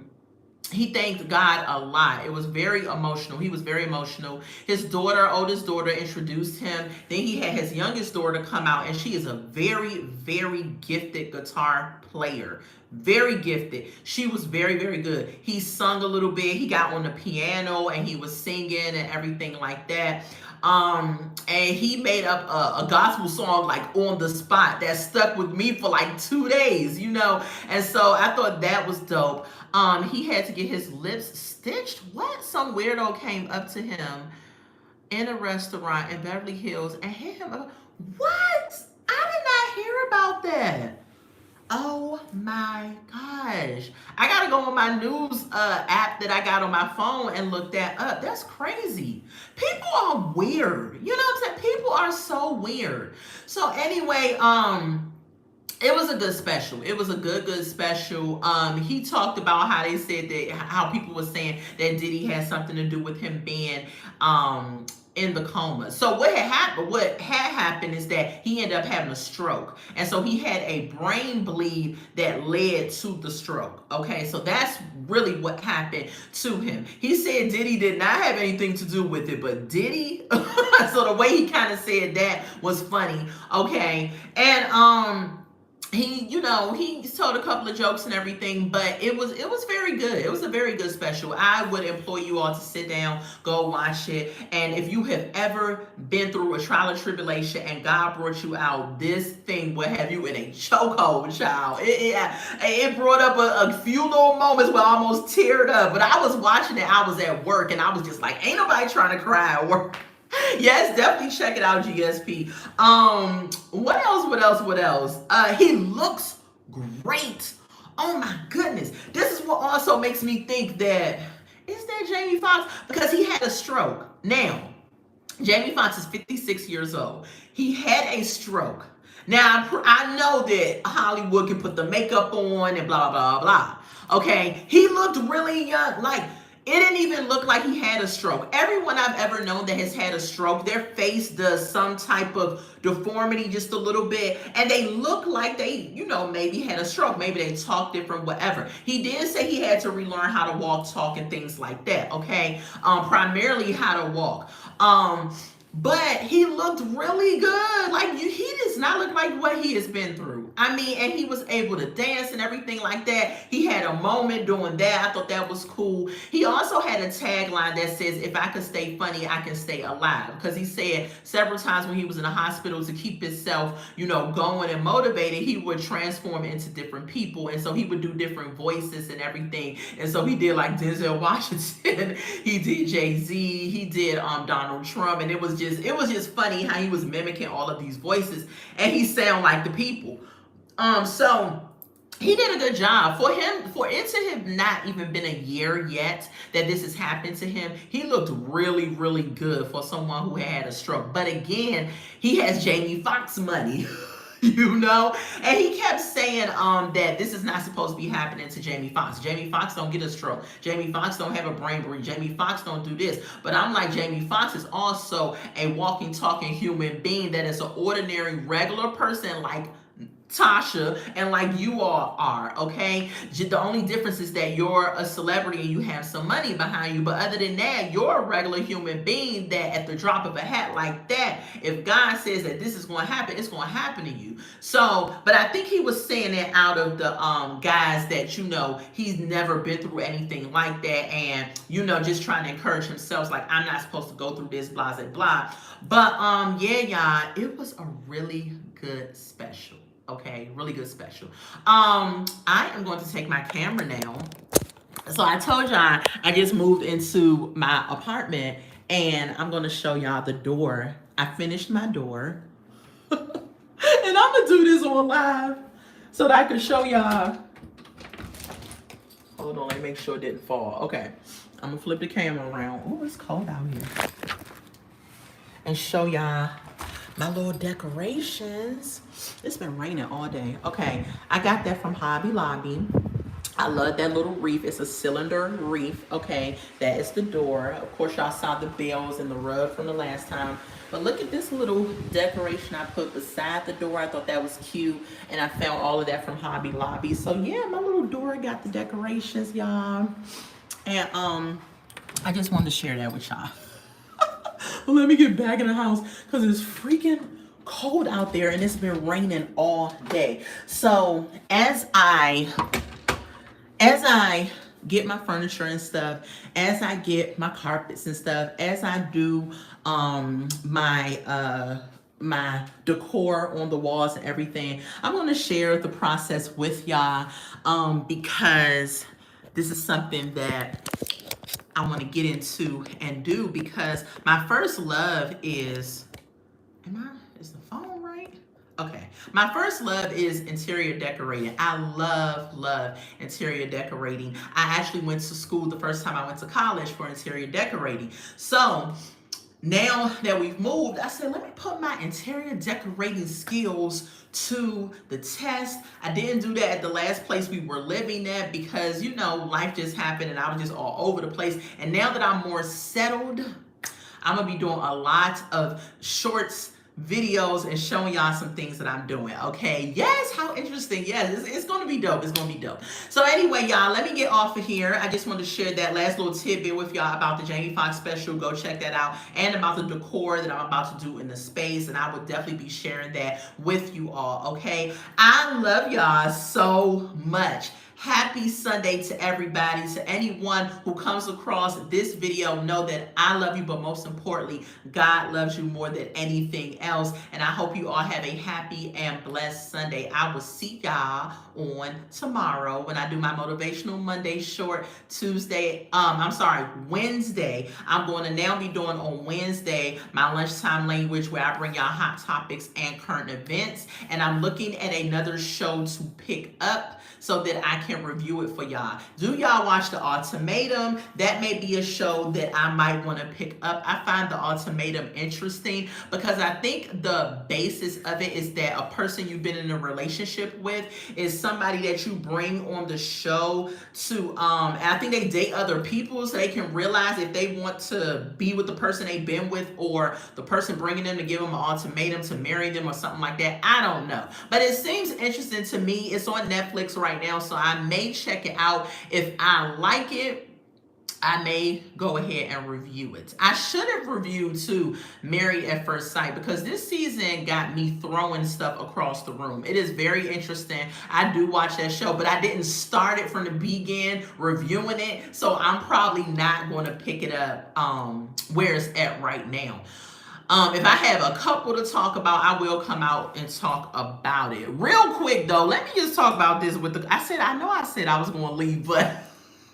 he thanked God a lot. It was very emotional. He was very emotional. His daughter, oldest daughter, introduced him. Then he had his youngest daughter come out, and she is a very, very gifted guitar player. Very gifted. She was very, very good. He sung a little bit. He got on the piano and he was singing and everything like that. And he made up a gospel song like on the spot that stuck with me for like 2 days, you know. And so I thought that was dope. He had to get his lips stitched. What? Some weirdo came up to him in a restaurant in Beverly Hills and hit him up. What? I did not hear about that. Oh my gosh. I gotta go on my news app that I got on my phone and look that up. That's crazy. People are weird. You know what I'm saying? People are so weird. So anyway, it was a good special. It was a good special. He talked about how they said that, how people were saying that Diddy had something to do with him being in the coma. So what had happened is that he ended up having a stroke. And so he had a brain bleed that led to the stroke. Okay, so that's really what happened to him. He said Diddy did not have anything to do with it, but Diddy, so the way he kind of said that was funny. Okay, and he, you know, he told a couple of jokes and everything, but it was very good. It was a very good special. I would implore you all to sit down, go watch it. And if you have ever been through a trial or tribulation and God brought you out, this thing will have you in a chokehold, child. It brought up a few little moments where I almost teared up, but I was watching it. I was at work and I was just like, ain't nobody trying to cry at work. Yes, definitely check it out, GSP. What else? He looks great. Oh my goodness. This is what also makes me think that, is that Jamie Foxx? Because he had a stroke. Now, Jamie Foxx is 56 years old. He had a stroke. Now, I know that Hollywood can put the makeup on and blah, blah, blah. Okay, he looked really young. Like, it didn't even look like he had a stroke. Everyone I've ever known that has had a stroke, their face does some type of deformity just a little bit, and they look like they, you know, maybe had a stroke. Maybe they talk different, whatever. He did say he had to relearn how to walk, talk, and things like that, okay? Primarily how to walk. But he looked really good. Like, he does not look like what he has been through. I mean, and he was able to dance and everything like that. He had a moment doing that. I thought that was cool. He also had a tagline that says, if I can stay funny, I can stay alive. Because he said several times when he was in the hospital, to keep himself, you know, going and motivated, he would transform into different people. And so he would do different voices and everything. And so he did like Denzel Washington. He did Jay-Z. He did Donald Trump. And it was just funny how he was mimicking all of these voices, and he sound like the people. So he did a good job for him. For it to have not even been a year yet that this has happened to him, he looked really, really good for someone who had a stroke. But again, he has Jamie Foxx money. You know, and he kept saying that this is not supposed to be happening to Jamie Foxx. Jamie Foxx don't get a stroke. Jamie Foxx don't have a brain bleed. Jamie Foxx don't do this. But I'm like, Jamie Foxx is also a walking, talking human being that is an ordinary, regular person like Tasha and like you all are, okay? The only difference is that you're a celebrity and you have some money behind you, but other than that, you're a regular human being that at the drop of a hat like that, if God says that this is going to happen, it's going to happen to you. So, but I think he was saying that out of the guys that, you know, he's never been through anything like that, and, you know, just trying to encourage himself, like, I'm not supposed to go through this, blah, blah, blah. But yeah, y'all, it was a really good special. Okay, really good special. I am going to take my camera now. So I told y'all I just moved into my apartment, and I'm going to show y'all the door. I finished my door. And I'm going to do this on live so that I can show y'all. Hold on, let me make sure it didn't fall. Okay, I'm going to flip the camera around. Oh, it's cold out here. And show y'all my little decorations. It's been raining all day. Okay, I got that from Hobby Lobby. I love that little wreath. It's a cylinder wreath. Okay, that is the door. Of course, y'all saw the bells and the rug from the last time. But look at this little decoration I put beside the door. I thought that was cute. And I found all of that from Hobby Lobby. So yeah, my little door got the decorations, y'all. And I just wanted to share that with y'all. Well, let me get back in the house because it's freaking cold out there and it's been raining all day. So as I get my furniture and stuff, as I get my carpets and stuff, as I do my decor on the walls and everything, I'm going to share the process with y'all because this is something that I want to get into and do, because my first love is, is the phone right? Okay. My first love is interior decorating. I love interior decorating. I actually went to school the first time I went to college for interior decorating. So now that we've moved, I said, let me put my interior decorating skills to the test. I didn't do that at the last place we were living at because, you know, life just happened and I was just all over the place. And now that I'm more settled, I'm going to be doing a lot of shorts, videos, and showing y'all some things that I'm doing. Okay, yes, how interesting. Yes, it's gonna be dope. It's gonna be dope. So anyway, y'all, let me get off of here. I just wanted to share that last little tidbit with y'all about the Jamie Foxx special. Go check that out, and about the decor that I'm about to do in the space, and I would definitely be sharing that with you all. Okay, I love y'all so much. Happy Sunday to everybody. To anyone who comes across this video, know that I love you, but most importantly, God loves you more than anything else. And I hope you all have a happy and blessed Sunday. I will see y'all on tomorrow when I do my Motivational Monday short. Wednesday. I'm going to now be doing on Wednesday my lunchtime language, where I bring y'all hot topics and current events. And I'm looking at another show to pick up so that I can review it for y'all. Do y'all watch The Ultimatum? That may be a show that I might want to pick up. I find The Ultimatum interesting because I think the basis of it is that a person you've been in a relationship with is somebody that you bring on the show to, and I think they date other people so they can realize if they want to be with the person they've been with, or the person bringing them to give them an ultimatum to marry them or something like that. I don't know. But it seems interesting to me. It's on Netflix right now, so I may check it out. If I like it, I may go ahead and review it. I should have reviewed too Married at First Sight, because this season got me throwing stuff across the room. It is very interesting. I do watch that show, but I didn't start it from the beginning reviewing it, so I'm probably not going to pick it up where it's at right now. If I have a couple to talk about, I will come out and talk about it. Real quick though, let me just talk about this with I know I said I was going to leave, but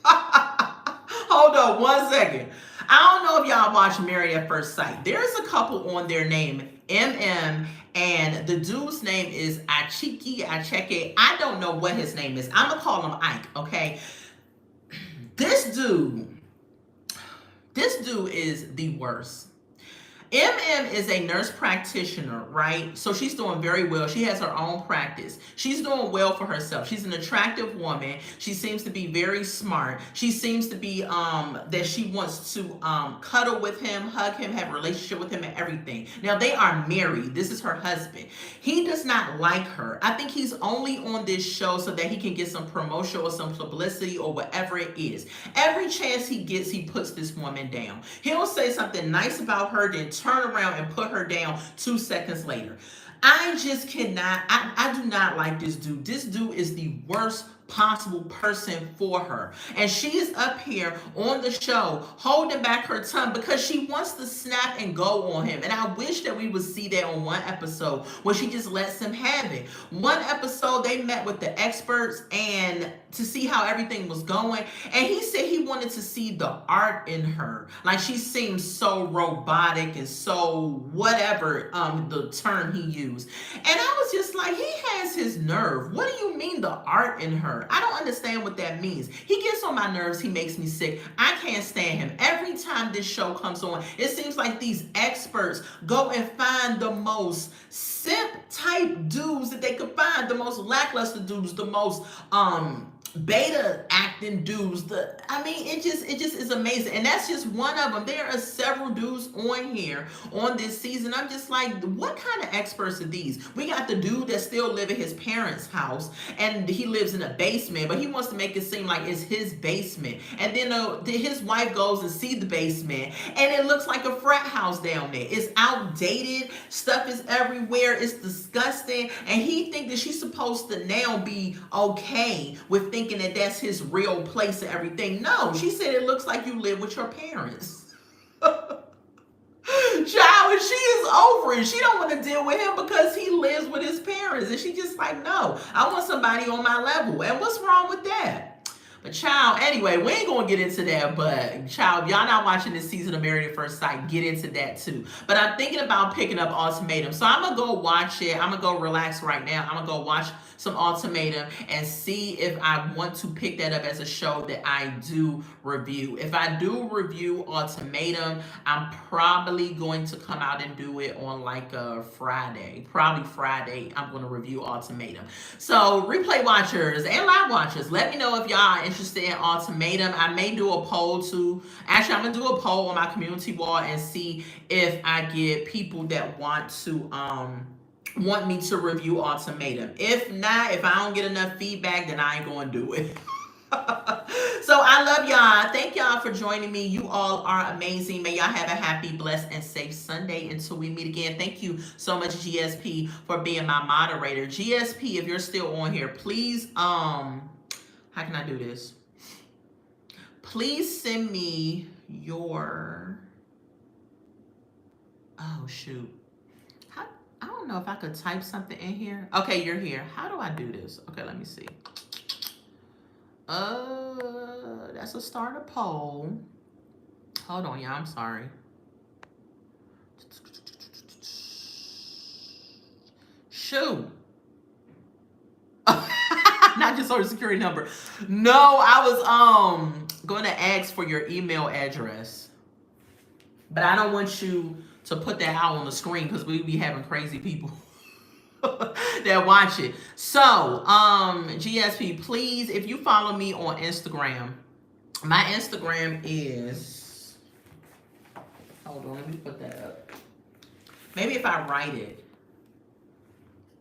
hold on one second. I don't know if y'all watch Married at First Sight. There's a couple on there named MM, and the dude's name is Acheke. I don't know what his name is. I'm gonna call him Ike, okay? This dude, this dude is the worst. MM is a nurse practitioner, right? So she's doing very well. She has her own practice. She's doing well for herself. She's an attractive woman. She seems to be very smart. She seems to be that she wants to cuddle with him, hug him, have a relationship with him and everything. Now they are married. This is her husband. He does not like her. I think he's only on this show so that he can get some promotion or some publicity or whatever it is. Every chance he gets, he puts this woman down. He'll say something nice about her, then turn around and put her down 2 seconds later. I just cannot, I do not like this dude. This dude is the worst possible person for her. And she is up here on the show holding back her tongue because she wants to snap and go on him. And I wish that we would see that on one episode where she just lets him have it. One episode they met with the experts and to see how everything was going. And he said he wanted to see the art in her. Like she seems so robotic and so whatever the term he used. And I was just like, he has his nerve. What do you mean the art in her? I don't understand what that means. He gets on my nerves. He makes me sick. I can't stand him. Every time this show comes on, it seems like these experts go and find the most simp type dudes that they could find, the most lackluster dudes, the most beta acting dudes. It just is amazing. And that's just one of them. There are several dudes on here on this season. I'm just like, what kind of experts are these? We got the dude that still live in his parents' house and he lives in a basement, but he wants to make it seem like it's his basement. And then his wife goes and see the basement and it looks like a frat house down there. It's outdated. Stuff is everywhere. It's disgusting. And he thinks that she's supposed to now be okay with thinking that that's his real place and everything. No, she said it looks like you live with your parents. Child, and she is over it. She don't want to deal with him because he lives with his parents. And she just like, no, I want somebody on my level. And what's wrong with that? But child, anyway, we ain't gonna get into that. But child, if y'all not watching this season of Married at First Sight, get into that too. But I'm thinking about picking up Ultimatum. So I'm gonna go watch it. I'm gonna go relax right now. I'm gonna go watch some Ultimatum and see if I want to pick that up as a show that I do review. If I do review Ultimatum, I'm probably going to come out and do it on like a Friday. Probably Friday, I'm going to review Ultimatum. So replay watchers and live watchers, let me know if y'all are interested in Ultimatum. I may do a poll too. Actually, I'm going to do a poll on my community wall and see if I get people that want me to review Ultimatum. If not, if I don't get enough feedback, then I ain't going to do it. So I love y'all. Thank y'all for joining me. You all are amazing. May y'all have a happy, blessed, and safe Sunday until we meet again. Thank you so much, GSP, for being my moderator. GSP, if you're still on here, please, how can I do this? Please send me your, oh shoot. I don't know if I could type something in here. Okay, you're here. How do I do this? Okay, let me see. That's a start a poll. Hold on, y'all. I'm sorry. Shoot. Not your social security number. No, I was going to ask for your email address. But I don't want you to put that out on the screen because we be having crazy people that watch it. So, GSP, please, if you follow me on Instagram, my Instagram is, hold on, let me put that up. Maybe if I write it,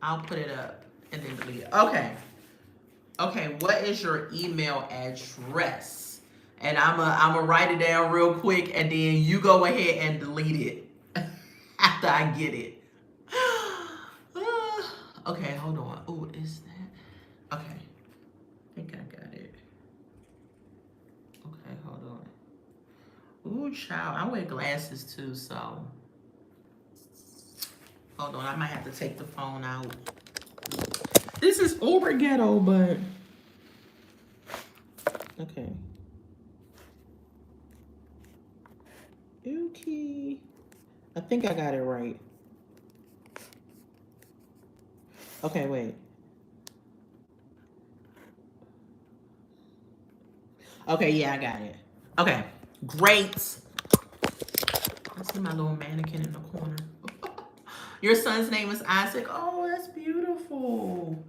I'll put it up and then delete it. Okay. Okay, what is your email address? And I'm a write it down real quick and then you go ahead and delete it after I get it. Okay, hold on. Oh, is that? Okay. I think I got it. Okay, hold on. Ooh, child. I wear glasses too, so. Hold on. I might have to take the phone out. This is uber ghetto, but. Okay. Uki. I think I got it right. Okay, wait. Okay, yeah, I got it. Okay, great. I see my little mannequin in the corner. Your son's name is Isaac. Oh, that's beautiful.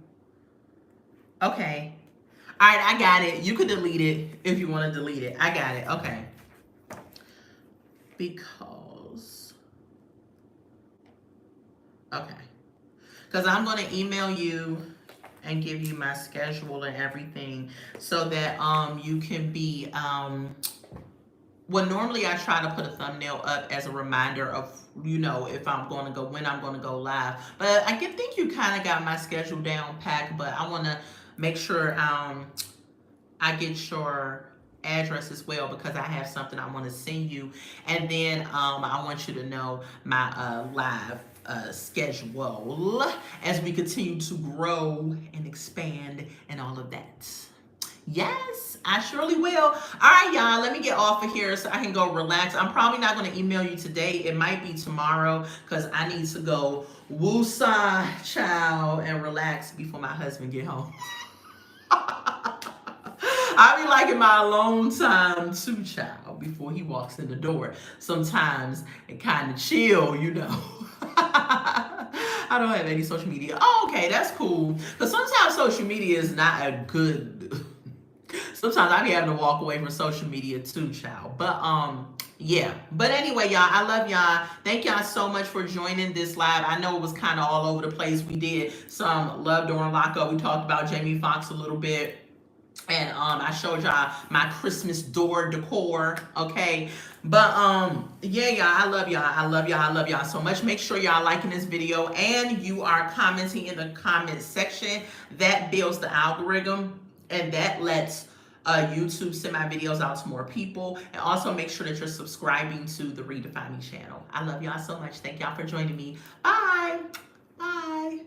Okay. All right, I got it. You could delete it if you want to delete it. I got it. Okay. Because. Okay. Because I'm going to email you and give you my schedule and everything so that you can be well, normally I try to put a thumbnail up as a reminder of, if I'm going to go, when I'm going to go live. But I think you kind of got my schedule down packed, but I want to make sure I get your address as well because I have something I want to send you. And then I want you to know my live schedule as we continue to grow and expand and all of that. Yes, I surely will. All right, y'all, let me get off of here so I can go relax. I'm probably not going to email you today. It might be tomorrow because I need to go woosah, child, and relax before my husband get home. I be liking my alone time too, child, before he walks in the door. Sometimes and kind of chill, I don't have any social media. Oh, okay, that's cool. Because sometimes social media is not a good. Sometimes I be having to walk away from social media too, child. But yeah. But anyway, y'all, I love y'all. Thank y'all so much for joining this live. I know it was kind of all over the place. We did some love during lockup. We talked about Jamie Foxx a little bit. And I showed y'all my Christmas door decor, okay? But yeah, y'all, I love y'all. I love y'all. I love y'all so much. Make sure y'all liking this video and you are commenting in the comment section. That builds the algorithm and that lets YouTube send my videos out to more people. And also make sure that you're subscribing to the Redefine Me channel. I love y'all so much. Thank y'all for joining me. Bye. Bye.